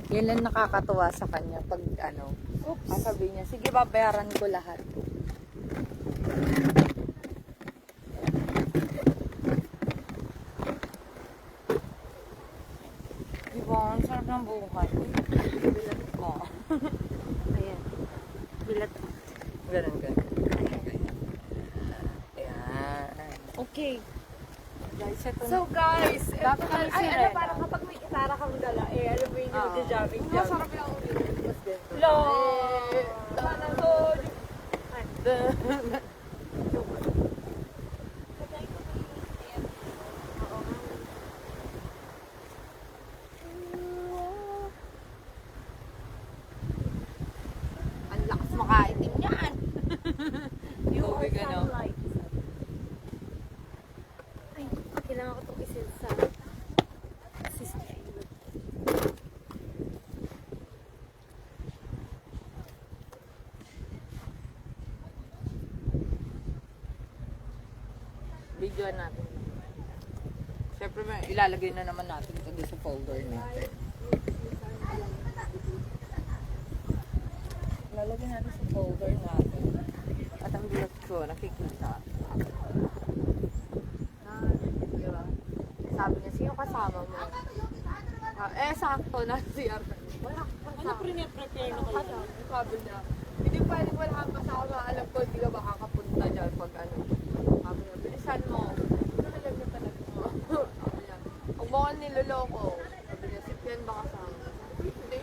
Yan lang nakakatuwa sa kanya pag ano. Sabi niya, sige babayaran ko lahat. Diba? Ang sarap ng buhay. Bilat ko. Ayan. Bilat. Ganun. Ayan. Okay. Guys, ito So guys, Dapat ay, kami ano, sirena. parang kapag may gitara kang dala, alam mo yung nagja-jamming jam. Masarap yung ulit. Lo! Sana to! Ang lakas makaitim yan. You are Tubig, ano? sunlight. Ay, kailangan ko itong isin sa system. Videoan natin. Siyempre, ilalagay na naman natin ito sa folder natin. Ilalagay natin sa folder natin. At ang bilat ko, nakikita. Diba? Sabi niya, sino kasama mo? Sakto na si Arthur. Wala kang Ano pre-prepare na kayo? Sabi niya, hindi pwede wala kang kasama. Alam ko, hindi ka makakapunta dyan pag ano. Sabi niya, bilisan mo. Ano talaga mo? Sabi niya, huwag mo ka niloloko. Sabi niya, si Ken ba kasama? Hindi.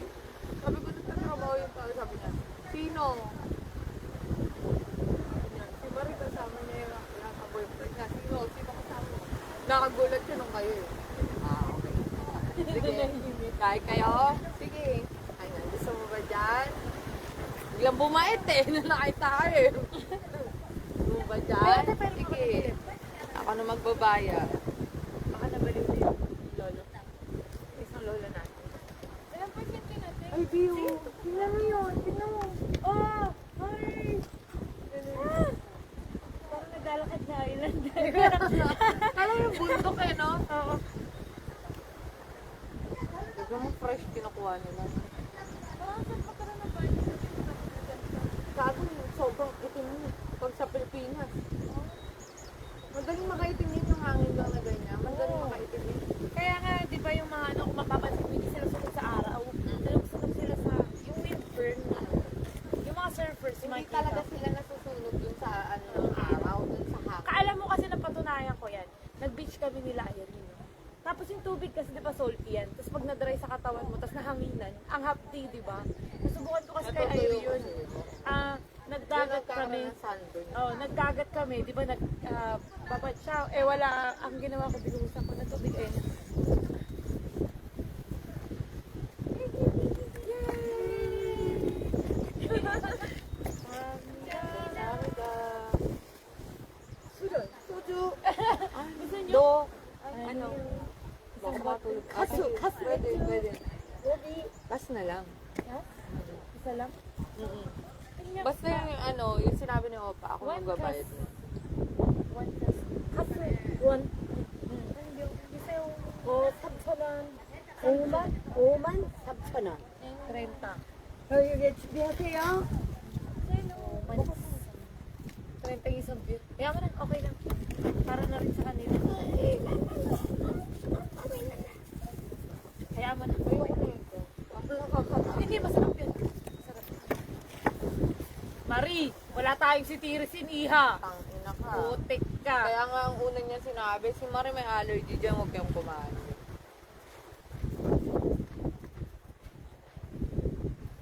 Sabi ko, nagtatrabaho yung tao. Sabi niya, sino? Sabi niya, si Marie kasama niya yung boyfriend niya. Sino? Sino kasama? Nakagulat siya nung kayo eh. Okay. Sige. Kahit kayo? Sige. Ayun, gusto mo ba dyan? Biglang bumait eh. Nakita ka eh. Gusto mo ba dyan? Sige. Ako na magbabaya. Baka nabaliw na yung lolo. Isang lolo natin. Ilang percent natin? Ay, Dio. Tingnan mo yun. Tingnan mo. Oh! Hi! Parang naglalakad na island. Alam mo yung bundok eh, no? Oo. Tignan mo fresh kinukuha nila. Parang saan pa ka na ba? Sabi sobrang itim mo. Pag sa Pilipinas. Madaling makaitim yun yung hangin lang na ganyan. Madaling makaitim yun. Kaya nga, di ba yung mga ano, kung mapapansin mo, hindi sila sunod sa araw. Sunod sila sa, yung windburn. Yung mga surfers, yung Hindi makikita. talaga sila nasusunod dun sa ano ng araw, dun sa hangin. Kaalam mo kasi napatunayan ko yan. Nag-beach kami nila, ayan yun. Tapos yung tubig kasi di ba salty yan. Tapos pag na-dry sa katawan mo, tapos nahanginan, ang hapdi, di ba? Nasubukan ko kasi kay Ayo yun. Nagdagat kami. Nagdagat kami, di ba babad siya. Wala, ang ginawa ko, binuhusan ko ng tubig. Suju. Gusto nyo? Do. Ano? Baka matulog. Kaso. Pwede. Kas na lang. Isa lang? Basta yung ano, yung sinabi ni Opa, ako One magbabayad kas. mo. One kas. Kaso, one. Isa yung... sabsanan. 오만 4,000원. 30. 여기 준비하세요. Oman. 30 yung isang view. Kaya mo na, okay lang. Para na rin sa kanila. Kaya mo na. Hindi, masarap yun. Masarap. Marie, wala tayong si Tirisin, iha. Tangina ka. Putik ka. Kaya nga ang una niya sinabi, si Mari may allergy dyan, huwag kayong kumain.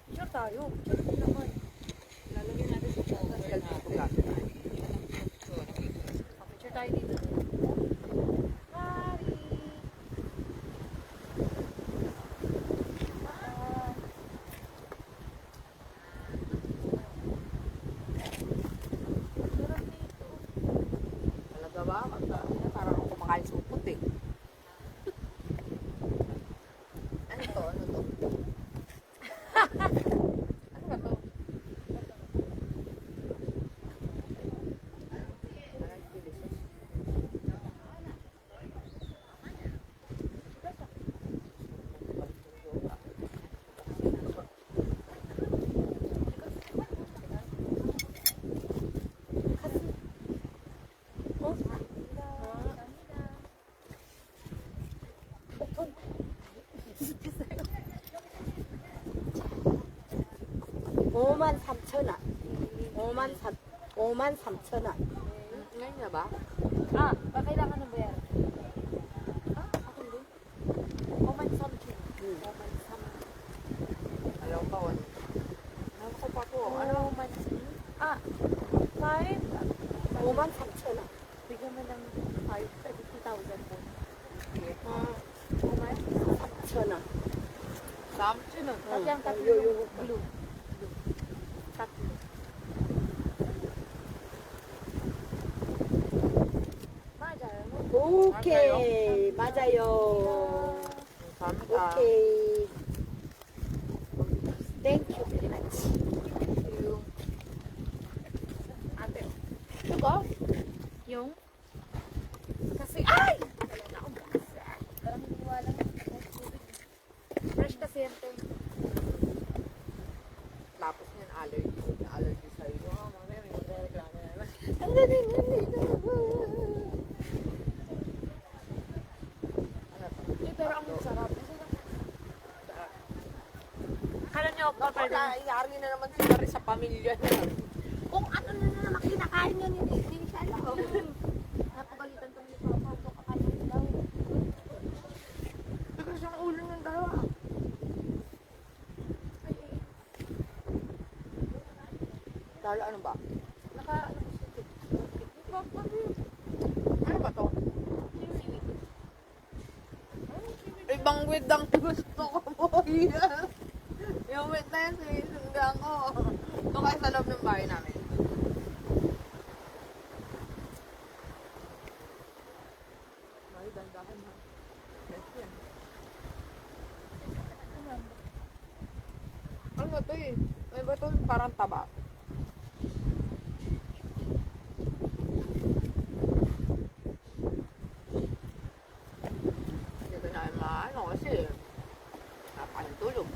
Picture tayo. Picture naman. Lalagyan natin sa social media. Picture tayo dito. Marie. Sarap nito. Talaga ba? Parang ako kumakain supot eh. Ano to? Ano to? Ano ba to? Ay, delicious. 5만 3천 원. 5만 3천 원. Ngayon na ba? Ah, ba kailangan ng bayaran? Ah, ako din. Oman something. Oman something. Alam ko, ano? Alam ko pa po. Ano? Oman something. Ah, 5. 5만 3천 원. Bigyan mo ng 50,000 po. Ah, Oman? 3천 원. Samson na. Kasi ang tatlo yo, yo. yung blue. Blue. Tatlo. 맞아요. 오케이. 맞아요. Samson. 오케이. Thank you very much. Yung... Ate, Ito ba? yung kasi ay! Wala akong basa. Parang wala fresh kasi yan to. Tapos niyan, allergy. Allergy sa'yo. Oh, mamaya may magreklamo na naman. Ano to? Eh, pero ang sarap. Kasi lang, Sarap. kala niyo, Naku, kapal din. yari na naman sila rin sa pamilya niya. Kung ano na naman kinakain niya ni Michelle. Napagalitan to ni Papa. Ito kakain daw. Bigas yung ulo ng dalawa. Lalo ano ba? Naka, ano ko siya? Ano ba to? Ibang with ang gusto ko po. Yung with na yun, sinusundan ko. Ito kayo sa loob ng bahay namin. Ay, dandahan ha. Yes, yan. Ano ba ito eh? Ano ba ito? Parang taba. Hindi ko na maano kasi napakantulog.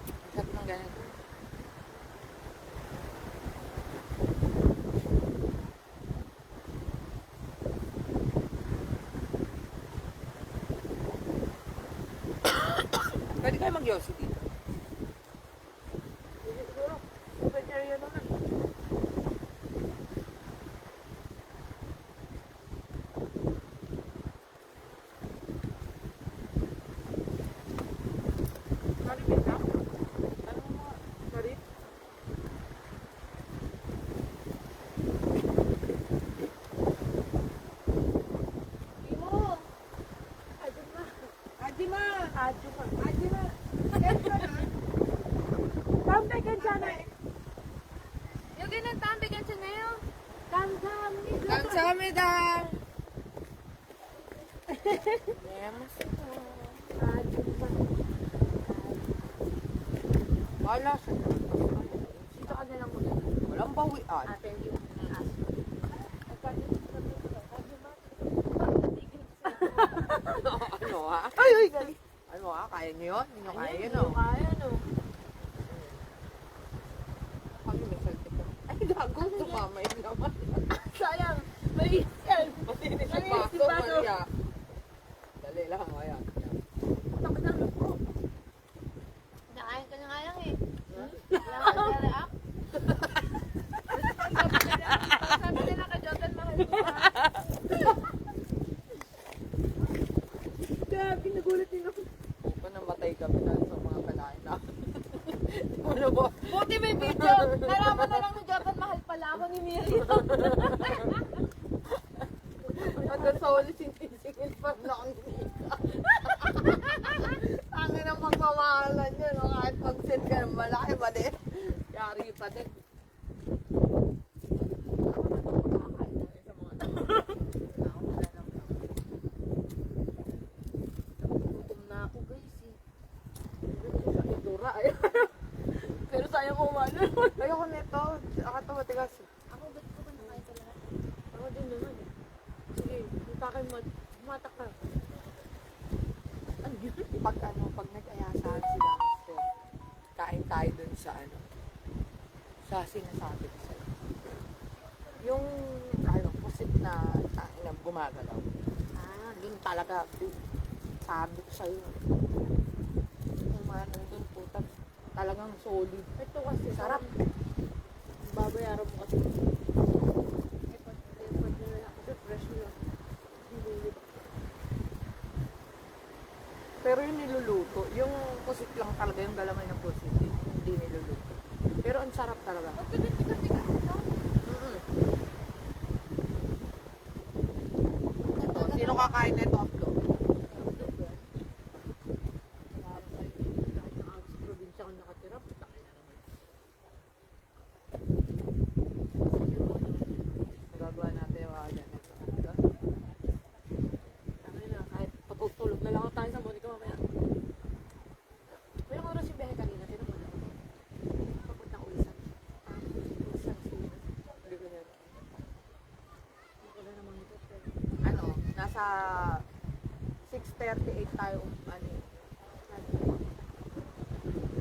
Ang sarap ng ganito. Pwede kayo mag-yosi dito. Hindi siguro. Open area naman. Maripit ka? Ano mo? Marip? Imo! Aduma! Adima! Aduma! Adima! Tampe ganyan eh. Yung ganyan tampe ganyan ngayon. Kamsahamnida. 감사합니다. 네, 맞습니다. Aduma. Wala siya. Dito ka na lang muna. Walang bawian. Ate, yung aso. Ano ha? Ay, ay, gali. Ano ha? Kaya niyo yun? Hindi niyo kaya yun, oh. Kaya, no? Kami may saltik ko. Ay, gago. Tumamay naman. Sayang. Maliit yan. Malinis yung Malinis baso, yung baso. Maria. Dali lang, ayan. Takot ang loob ko. Nakain ka na nga lang eh. Wala ka na react. Sabi nila ka Jotan, mahal ko pa. Grabe, nagulat din ako. Kung namatay kami na sa mga kanain na. Ano ba? Buti may video. Nalaman na lang ni Jotan, mahal pala ako ni Miri. Hanggang sa huli, sinisingil pa na ang nika. Ang ina magmamahalan nyo, no? Kahit mag-send ka ng malaki, mali. Yari pa din. Gutom na ako guys eh. Sa itura, ay. Pero sayang kumano. Ayoko nito. Ako ito, matigas. Ako ba't ko ba nakain ka lahat? Ako din naman. Sige, mutakin mo. Humatak ka. Ano yun? Pag nag-ayasahan sila, so, kain tayo dun sa ano, sa sinasabi ko sa'yo. Yung, pusit na gumagalaw. Yun talaga, sabi ko sa'yo. nga nandun po. Talagang solid. Ito kasi, Sarap. babayaran mo kasi. Fresh nila. Pero yung niluluto, yung pusit lang talaga, yung galamay ng pusit, hindi niluluto. Pero ang sarap talaga. Sino kakain nito, Abdo? Probinsya kang nakatira, puta ka na naman. Nagagawa natin yung mga ganito. Tangin na, kahit patutulog na lang ako tayo sa Monica mamaya. May oras yung biyahe kanina, tinan mo na. Papunta ko Ulisan. Ulisan, Sinas. Hindi ko yan. Hindi ko na naman ito. Ano, nasa 6:38 tayo, ano eh.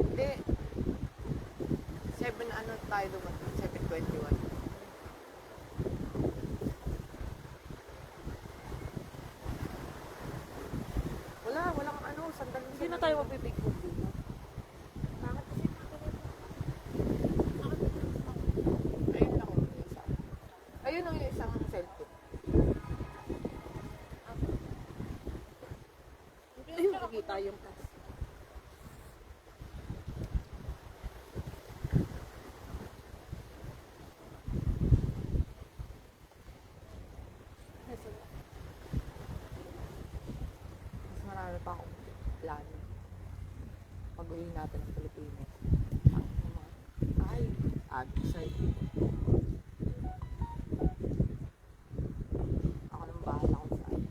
Hindi. 7 ano tayo dumating, 7:21. Walang ano, sandali. Hindi na tayo mapipig food dito. Bakit kasi Ayun lang yung isa. Ayun ang isang cellphone. hindi makikita yung taas. Mas marami pa akong plano. Pag-uwi natin ng Pilipinas. Ay, side. Ako nang bahala kung saan.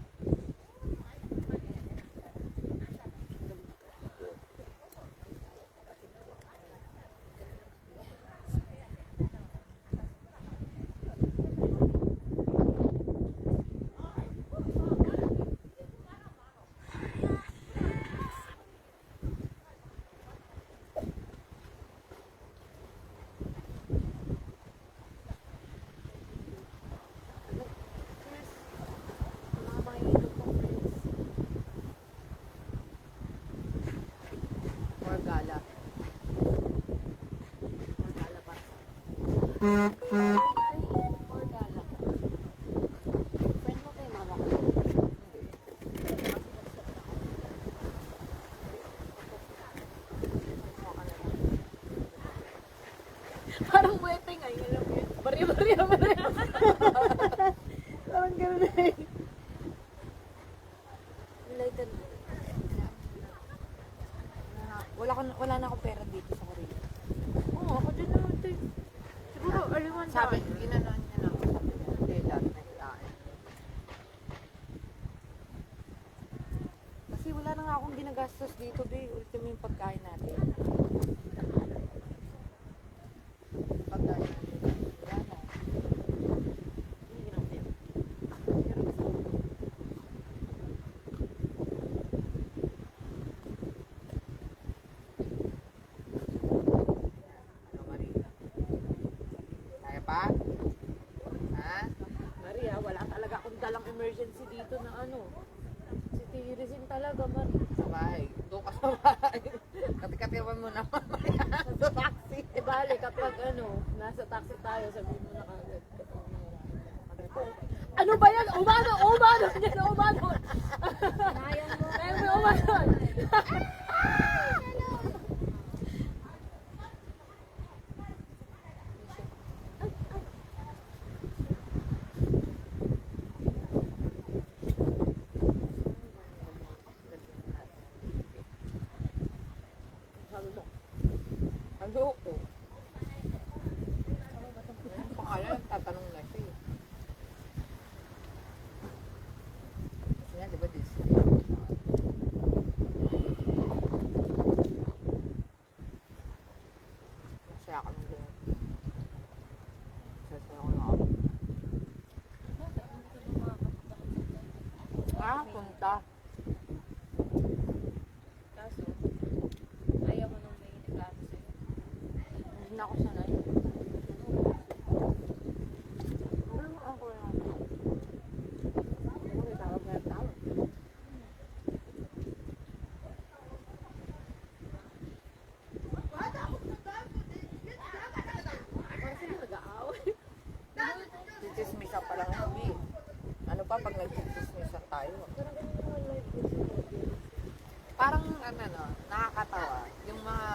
More gala. More gala para sa Or gala. Friend mo kayo mama ko. Parang buwete nga yun. Alam mo yun. Bari-bari. Parang gano'n na eh. Related mo. Wala na akong pera dito sa Korea. Oo, ako din naman ito. Siguro, aliwan Sabi, ginanon niya na ako. Sabi niya, hindi, lahat na hilain. Kasi wala na nga akong ginagastos dito, be. Ultimo yung pagkain natin. Pagkain natin. Wala na. Hindi natin. Pero gusto ko. Ano, Maria? Kaya pa? Ha? Maria, wala talaga akong dalang emergency dito na ano. Si Tirisin talaga, Maria. Sa bahay. Doon ka sa bahay. Kati-katiwan mo na mamaya sa taxi. E bale, kapag ano, nasa taxi tayo, sabihin mo na kagad. Ano ba yan? Umano! Umano! Yan, umano! Kaya mo umano! Sabi mo, Ayoko. Ang pangalan, tatanong na siya eh. Kasi nga, di ba Disney? Masaya ka nung gano'n. Masaya ko na ako. Punta. kaso, ayaw mo nung may klase sa'yo. Hindi na ako sanay. Ano ako na? Okay, tawag na tawag. pa pag nag-chismisan tayo. Parang ganun yung one life din sa Philippines. Parang ano no, nakakatawa. Yung mga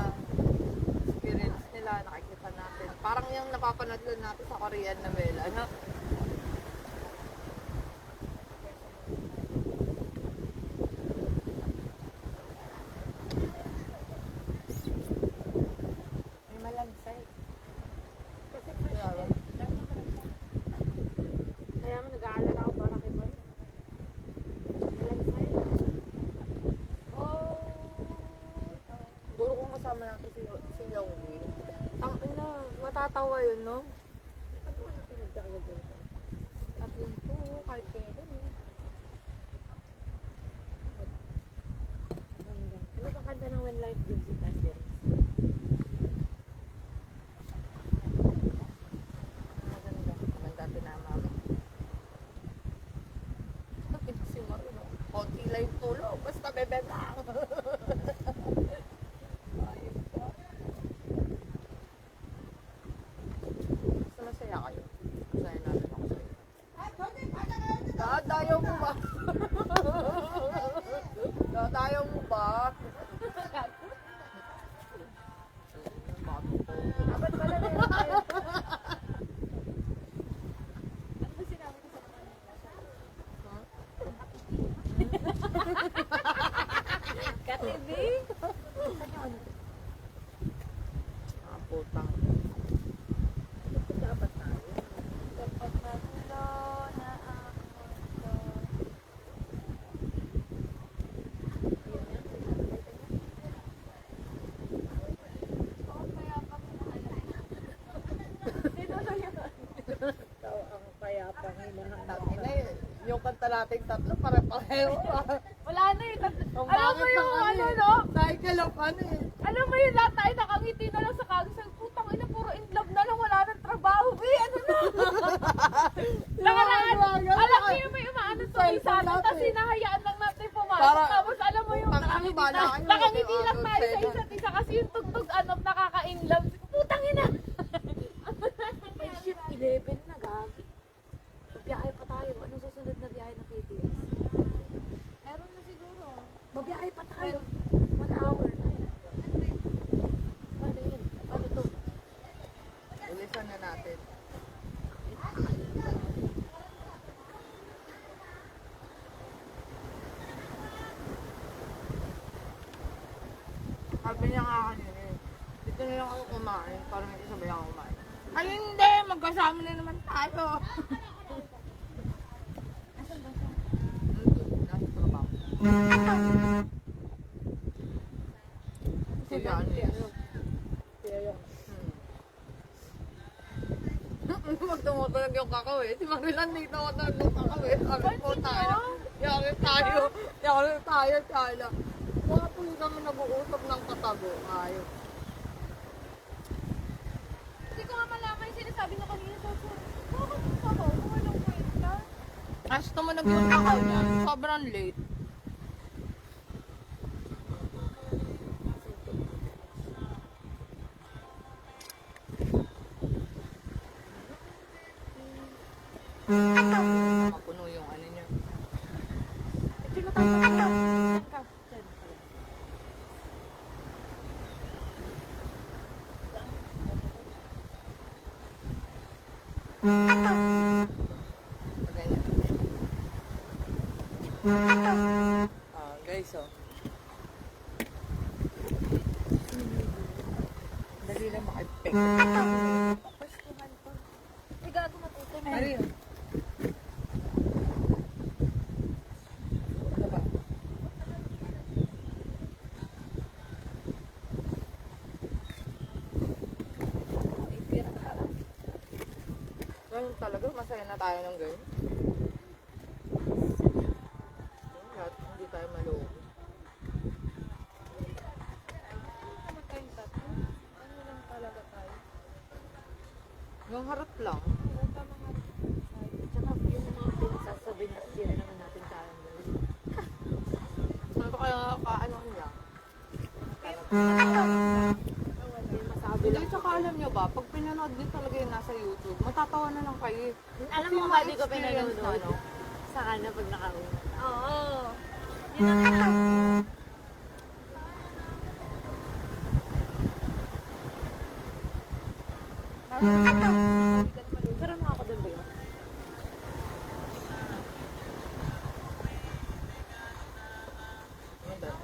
experience nila, nakikita natin. Parang yung napapanood lang natin sa Korean novela, no? May malansay. Kasi Grabe. kaya nga nag-aalala ako para kay Boy. Malansay. Oh. Siguro kung kasama natin si Yonggi, ang ina, matatawa yun, no? Ano ang pinagkakagawin ko? At yun po, kahit kailan, eh. Ganda. Ano ba kanta ng When Life Gives You Tangerines? Maganda. Maganda tinama mo. Ito si Maru, no? Konti lang yung tulog, basta bebe lang. Ayun po. Basta masaya kayo. Masaya natin ako sa'yo. Dadayaw mo ba? Dadayaw mo ba? Dapat pala na yun tayo. Katibi? Saan yung ano? Ah, putang. Dapat tayo. Dapat tatlo na ako. Yun yan. Sino na yun? Ikaw ang payapang hinahanap. Tangin na yun. Yung kanta nating tatlo, pare-pareho. Wala na eh. Ang Alam mo bakit yung ng ano, eh. no? Cycle of ano eh. Alam mo yun, lahat tayo nakangiti na lang sa kagisang. Putang ina, puro in love na lang, wala nang trabaho. Ano na? Nakaraan, alam mo yung may umaano to isa natin, tapos hinahayaan lang natin pumasok. Para- Tapos alam mo yung Ano ba na kayo? nakangiti lang tayo sa Ano, isa't isa kasi yung tugtog ano, nakaka-in love. Putang ina! May shift 11 na gagi. Biyahe pa tayo. Anong susunod na biyahe ng KTS? Meron na siguro. Mabiyahe pa tayo. 1 hour. Paano yun? Paano to? Ulisan na natin. Sabi niya nga kanina eh, dito na lang ako kumain para may isabay ako kumain. Ay hindi! Magkasama na naman tayo! Nandun, nasa trabaho. Sige, ano yun? Kaya yung Magtumutunog yung kakao eh. Si Marilan dito matulog yung kakao eh. Sabi po tayo. Yari tayo. Yari tayo, Chala. Mga tuloy kami nag-uusap ng katago. Ayaw. hindi ko nga malaman yung sinasabi niya kanina sa phone. Bakit yung sabaw? Kung walang kwenta? As tumunog yung kakao niya, sobrang late. Mapuno yung ano niya. Sino tayo sa kanya? Saan ka? Saan ka? Ganyan. Guys, oh. Dali lang makipik. Pwestuhan to. Ay, gago matutoy. Ano yun? Ano ba? Ganun talaga, masaya na tayo ng ganyan. Lahat, hindi tayo maloob. Ano tayong tatlo? Ano lang talaga tayo? Yung harap lang. Wala tamang harap tayo. Tsaka yung mga pinagsasabi na hindi rin naman natin kaya gawin. Ano kaya kaano niya? Hindi masabi Hindi, lang. tsaka alam nyo ba, pag pinanood nyo talaga yung nasa YouTube, matatawa na lang kayo. Alam Kasi mo yung ba, mga di ko experience pinanood. na, no? Sa ka na pag nakauwi. Oo. Yun ang ano. Pero na ako doon ba yun?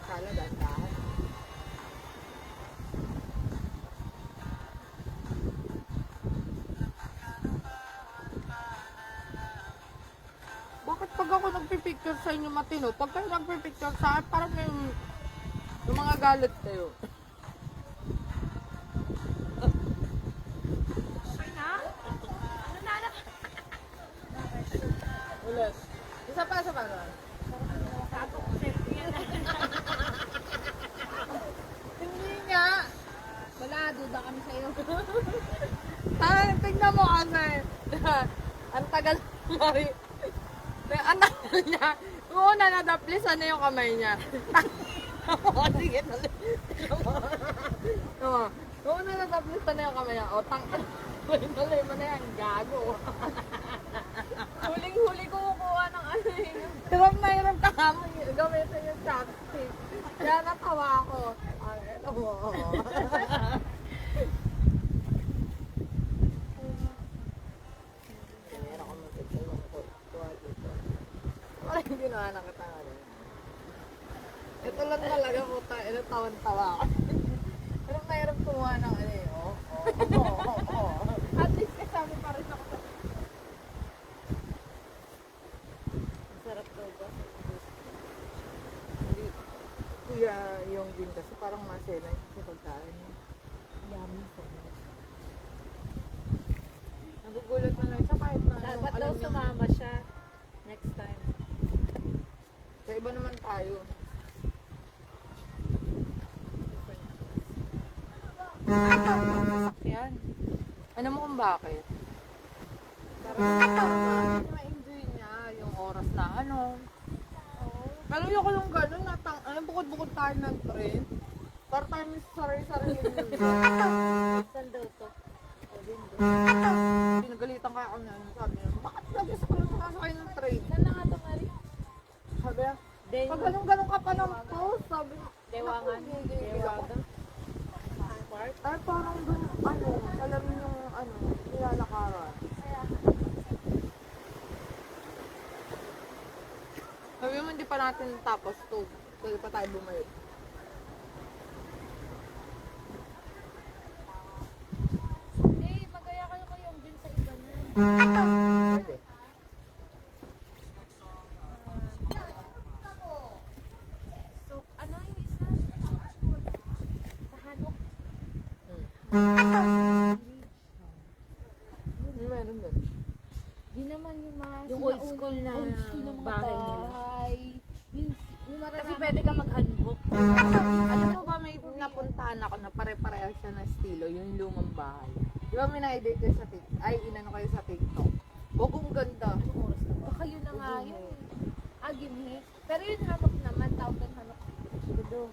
Kala dandahan. Bakit pag ako nagpipicture sa inyo matino, pag kayo nagpipicture sa akin, parang yung mga galit kayo. Okay na? Ano na anak? Ulit. Isa pa. Sago ko selfie yan. Hindi nga. Wala, duda kami sa'yo. Tingnan mo kasi. Ang tagal mari. Ang tagal niya. Una nadaplisan na yung kamay niya. Sige, tuloy. Una nadaplisan na yung kamay niya. O, tuloy mo na yan. Gago. Huling-huli ko kukuha ng ano eh. Hirap na hirap ka kamo gamitin yung chopstick. Kaya natawa ako. Ay, ano mo. Meron ko mag-picture ng tuwa dito. Wala yung ginawa ng katangan. Ito lang talaga puta. Ito tawan-tawa ako. Hirap na hirap kumuha ng ano eh. At least kasama pa rin ako sa Sarap daw ba? Hindi. Kuya yung din kasi parang masela yung pagkain. Yummy po. Nagugulat na lang siya kahit na Dapat daw alam niya. sumama siya next time. Sa iba naman tayo. Yan. Ano mo kung bakit? Para ma-enjoy niya yung oras na ano. Alam niyo ko yung gano'n, bukod-bukod tayo ng train. Para tayo may sarili-sarili yun. Saan daw to? O din doon. Pinagalitan kaya ako na sabi niya, bakit lagi sa kayo sumasakay ng train? Saan na nga to, Mari? Sabi niya, Then, pag ganun-ganun ka pa ng post, sabi niya, Dewangan. "Naku, gigigil ako." Dewaga. Park. Ay, parang dun, alam mo yung, nilalakaran. Sabi mo, hindi pa natin tapos to. Pwede pa tayo bumalik. Hindi, magaya kayo kayong din sa iba na. Pwede. So, ano yung isa? Sa Hanok. Meron dun. Di naman yung mga Yung old school na old school na mga bahay nila. bahay. Yung Kasi pwede ka mag-unbook. Alam mo ba, may napuntahan ako na pare-pareho siya na estilo, yung lumang bahay. Di ba may na-edit kayo sa TikTok? Ay, inano kayo sa TikTok. O kung ganda. Baka yun na nga yun. Agimhe. Pero yun hanok naman, tawag ng hanok.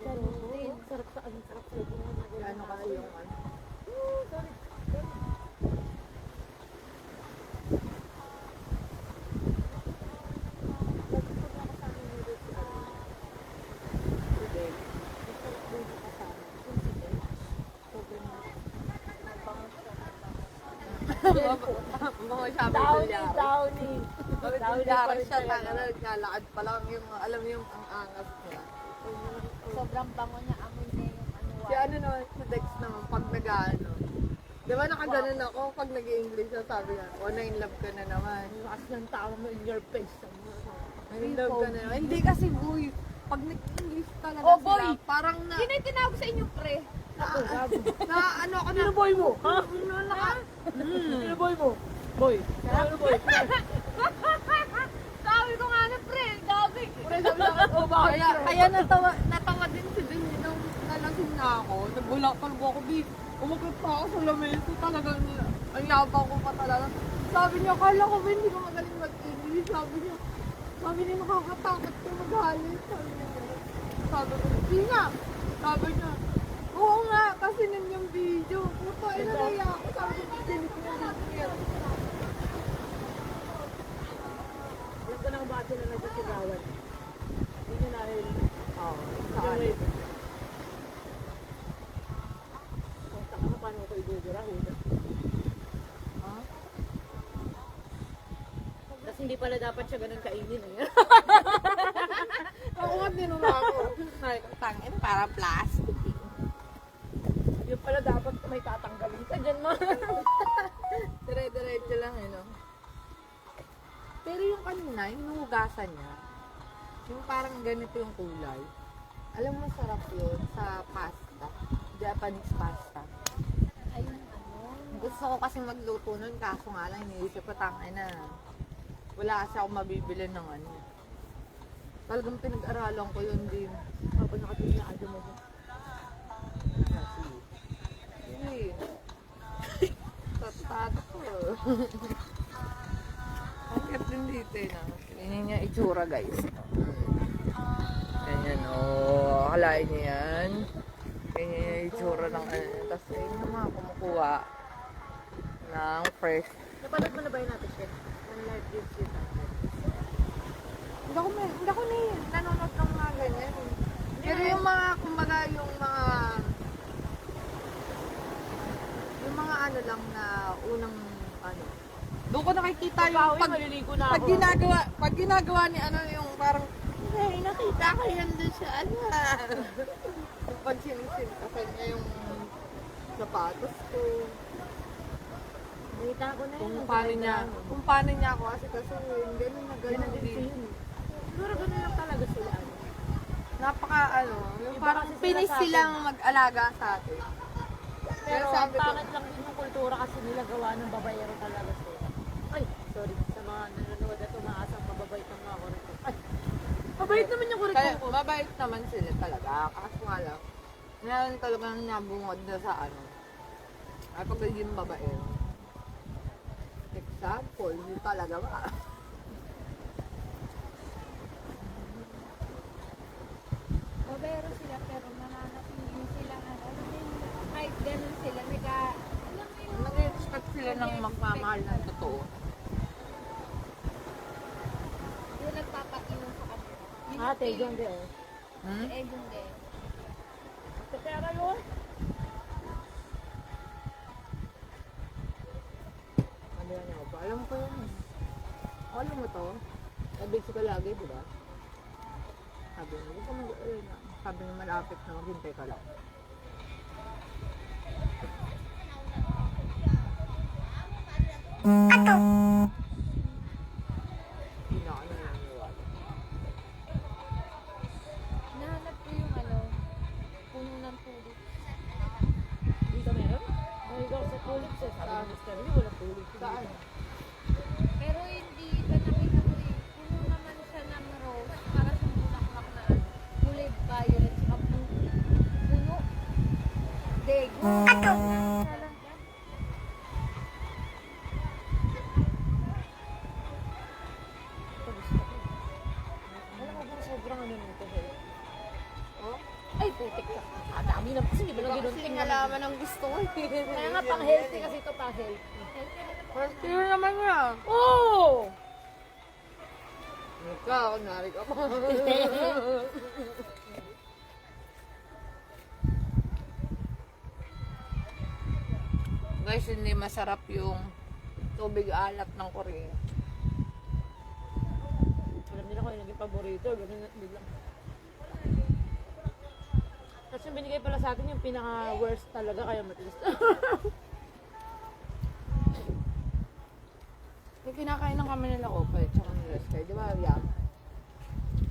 Ganun din. Sarap sa ano, sarap sa Ano kasi yung ano. Sorry. Today. Mga sabi ko niya. Downy. Downy siya, naglalakad pa lang yung, alam mo yung ang angas niya. Sobrang bango niya, amoy niya yung ano. Si ano naman, si Dex naman, pag nag-ano. Di ba nakaganon ako, pag nag-English siya, sabi niya, oh, na in love ka na naman. Lakas ng tao mo in your face. In love ka na naman. Hindi kasi, boy, pag nag-English talaga Oh, sila, boy! parang na, Sino yung tinawag sa inyo, pre? na ano ako na, boy mo? Ha? ha? Sino boy mo? Boy. Ano boy? Sabi ko nga na, pre. Gabi. Oh, kaya natawa din si Dun nung nalasing na ako. Nagbulakal po ako, Bi. Umakit pa ako sa lamesa. Talagang ang yabang ko pa talaga. Sabi niya, kala ko ba hindi ko magaling mag-English. Sabi niya, nakakatakot ko magalit. Sabi ko, hindi nga. Sabi niya, oo nga, kasi nun yung video. Puto, inalaya ako. Sabi ko, delete mo. Alam ko na kung bakit rin. Kung taka mo, paano ko igugura? Ha? Tapos hindi pala dapat siya ganun kainin eh. Ako nga tinula ako. Sabi ko, tangin, para plastic. Yung pala dapat may tatanggalin ka dyan mo. Dire-diretso lang no? Pero yung kanina, yung hinugasan niya, yung parang ganito yung kulay. Alam mo, sarap yun sa pasta. Japanese pasta. Ayun, ano. Gusto ko kasi magluto nun, kaso nga lang, iniisip ko, tangin na. Wala kasi ako mabibili ng ano. Talagang pinag-aralan ko yun din. Habang nakatingin na ka mo. Kasi, yun tatado ko. Ang cute din dito eh. No? Ganyan yung itsura guys. Ganyan oh. Akalain niyo yan. Ganyan yung itsura ng ano. Tapos ayun yung mga kumukuha ng fresh. Napanood mo na ba yun natin, Chef? Ang live gives you that. Hindi ako nanonood ng mga ganyan. Pero yung mga, kumbaga, yung mga ano lang na unang ano. Doon ko nakikita yung maliligo na ako. pag ginagawa ni ano yung parang, hey, nakita ko yan doon sa ano. Pag sinisintasan niya yung sapatos ko. Nakita ko na yun. Kung paano niya ako kasi yung gano'n na Ganun gano'n din din. yun. Siguro ganun lang talaga sila. Napaka ano, yung Iba parang kasi sila pinis sa atin. silang mag-alaga sa atin. Pero ang sabi ko, pangit lang din yung kultura kasi nila gawa ng babayero talaga sila. Ay, sorry. Sa mga nanonood at umaasang mababait ang mga kurikong. Ay, mabait naman yung kaya kurikong ko. mabait naman sila talaga. Kaso nga lang, ngayon talagang nabungod na sa ano. Ay pagiging babae. Example, yun talaga ba? Babero sila pero mananatili sila ano. Alam mo yun, kahit ganun sila, alam mo yun, Nag-expect sila ng magmamahal ng totoo. yung nagpapainom sa kanila. Yun yung Ate, feeling yung de oh. Hmm? Eh, yung de. Pera yun. Ano yan ako ba? Alam ko yun. Alam mo to? Nabig ka lagi, di ba? Sabi mo, huwag ka mag-alala. Sabi mo, malapit na, maghintay ka lang. Hindi na ako naniniwala. Nahanap ko yung ano, puno ng tulip. Dito meron? May ikaw sa tulip siya. Sabi ni Mr. Lee, walang tulip. Saan? Pero hindi iba nakita ko eh. Puno naman siya ng rose. Para sa bulaklak na ano. Kulay violet. Saka puno. Dego. Ito gusto ko. Alam mo bang sobrang ano nito, Hel? Oh? Ay, putik ka. Ah, dami na. Kasi hindi ba lang Kasi ginunting nalaman ang gusto ko. Kaya nga pang healthy kasi ito pang healthy. First year naman niya. Oh! Ikaw, kunwari ka pa. Guys, hindi masarap yung tubig alat ng Korea. Alam nila ko yung naging paborito. Ganun na bilang. Tapos yung binigay pala sa atin yung pinaka-worst talaga kaya matilis. Yung kinakain ng kami nila Opel, tsaka nila Sky, di ba, Yam?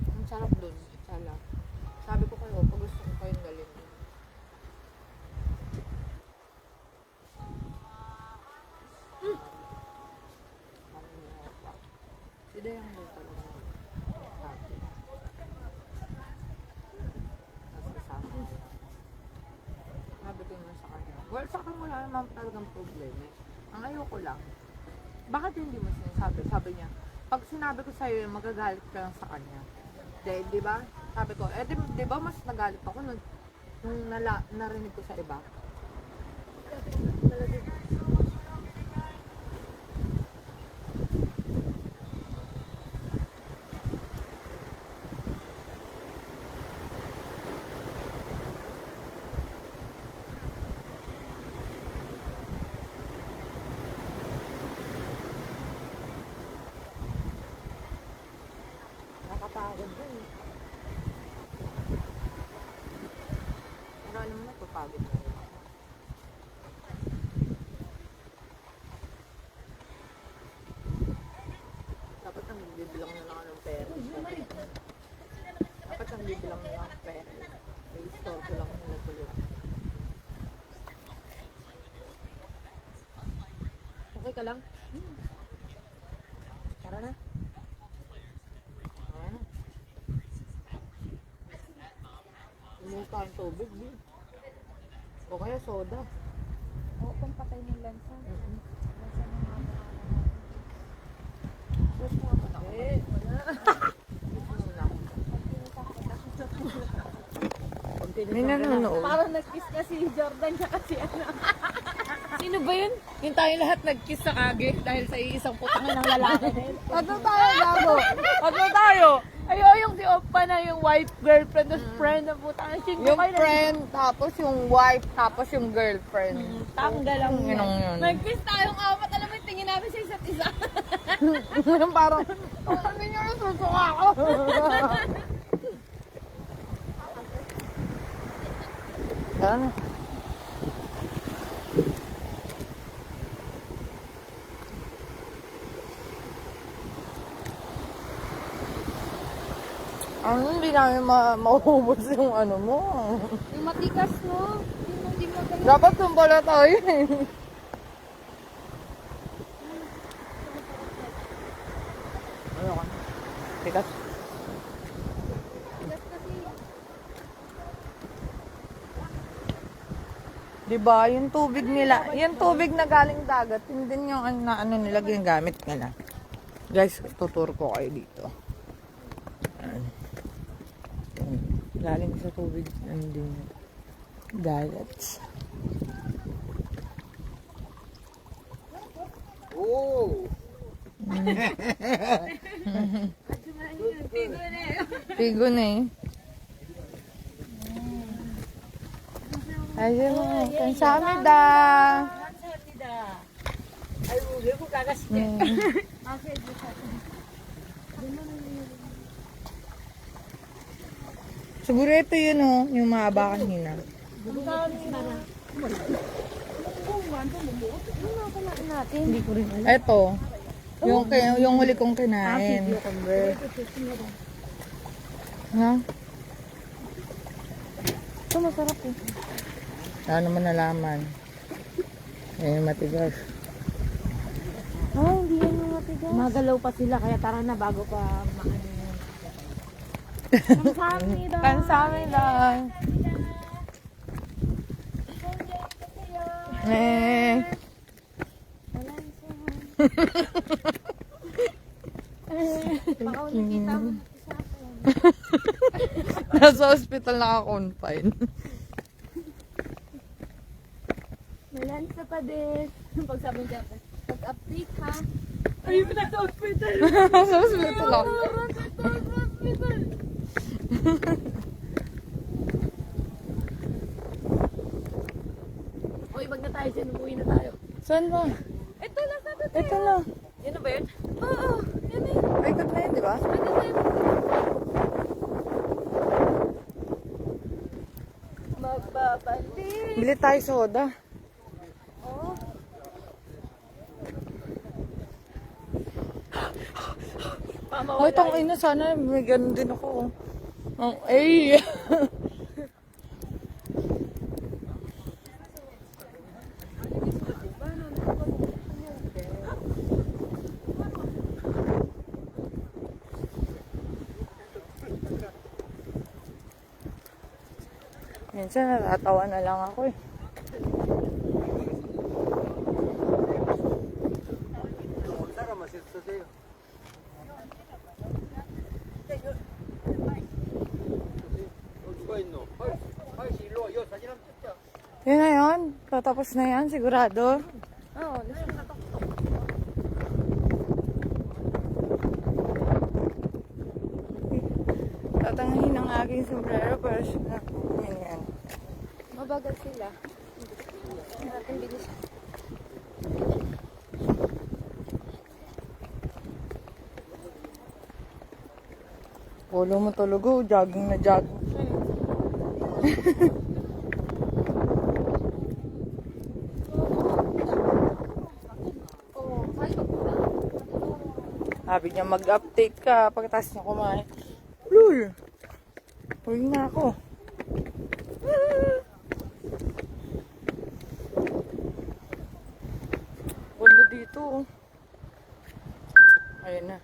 Ang sarap dun, sala. Sabi ko kayo, pag gusto ko kayong galing. Si Dayang doon talaga happy. Tapos kasama. Sabi ko naman sa kanya, well, sa akin wala naman talagang problema. Ang ayoko lang, bakit hindi mo sinasabi? Sabi niya, pag sinabi ko sa'yo, magagalit ka lang sa kanya. Di ba? Sabi ko, di ba mas nagalit ako nung narinig ko sa iba? nakakapagod na rin. Dapat ang bibilang na lang ako ng pera. Dapat ang bibilang na lang ng pera. I-store ko lang nila tuloy. Okay ka lang? Tara na. Ano? Umuha tayong tubig, di. O kaya soda. Oo, kung patay ng lansa. Lansa ng mga Tapos mga anak ko. May nanonood. Parang nag-kiss ka si Jordan siya kasi ano. Sino ba yun? Yung tayo lahat nag-kiss sa kage dahil sa iisang putangan ng lalaki na yun. Ano tayo, Gago? Ano tayo? Ayo, yung si Oppa na yung wife, girlfriend, tapos friend na putangan. Yung friend, tapos yung wife, tapos yung girlfriend. Tanggal lang yun. Yun. Nag-kiss tayong apat. Alam mo, yung tingin namin sa isa't isa. Parang, hindi nyo rin susuka ako. Ano? Hindi namin maubos yung ano mo. Yung matigas, no? Hindi mo ganun. Dapat doon pala tayo eh. Ano ka? Tikas. Matigas kasi. Diba, yung tubig nila, yung tubig na galing dagat, yun din yung ano nila ginagamit nila. Guys, tuturo ko kayo dito. Ayan. Galing sa tubig, ano din yun. Dagat. Oh! Pigo na eh. Ayun mo, kansamida. Ay, uli ko kagas. Siguro ito yun oh, yung mahaba kanina. Hindi ko rin alam. Ito, yung huli kong kinain. Ha? Ito masarap eh. Ano naman nalaman? Ayun, matigas. Oh, hindi yan yung matigas. Magalaw pa sila, kaya tara na bago pa maano yun. Kamsamida. Kansamida. Eh. Baka unikita mo. Nasa hospital naka-confine. Malansa pa din. Pag sabi niya, pag-update ha. Ay, pinag sa hospital. Nasa hospital ako. Uy, wag na tayo dyan. Umuwi na tayo. Saan ba? Ito na, sabi tayo. Ito na. Yan na ba yun? Oo, yan eh. Ay, cut na yun, di ba? Ano tayo? Magbabalik. Bili tayo soda. Oo. Oh, itong ina, sana may ganun din ako. Oh, ay! Minsan natatawa na lang ako eh. Yun na yun. Tatapos na yan, sigurado. Oo, listen na to. Tatangahin ang aking sombrero para siya na yan. Mabagal sila. Natin bilis. Polo mo tulog oh, jogging na jogging siya eh. Sabi niya mag-update ka pagkatapos niya kumain. Lul! Uwi na ako. Ganda dito. Oh. Ayun na.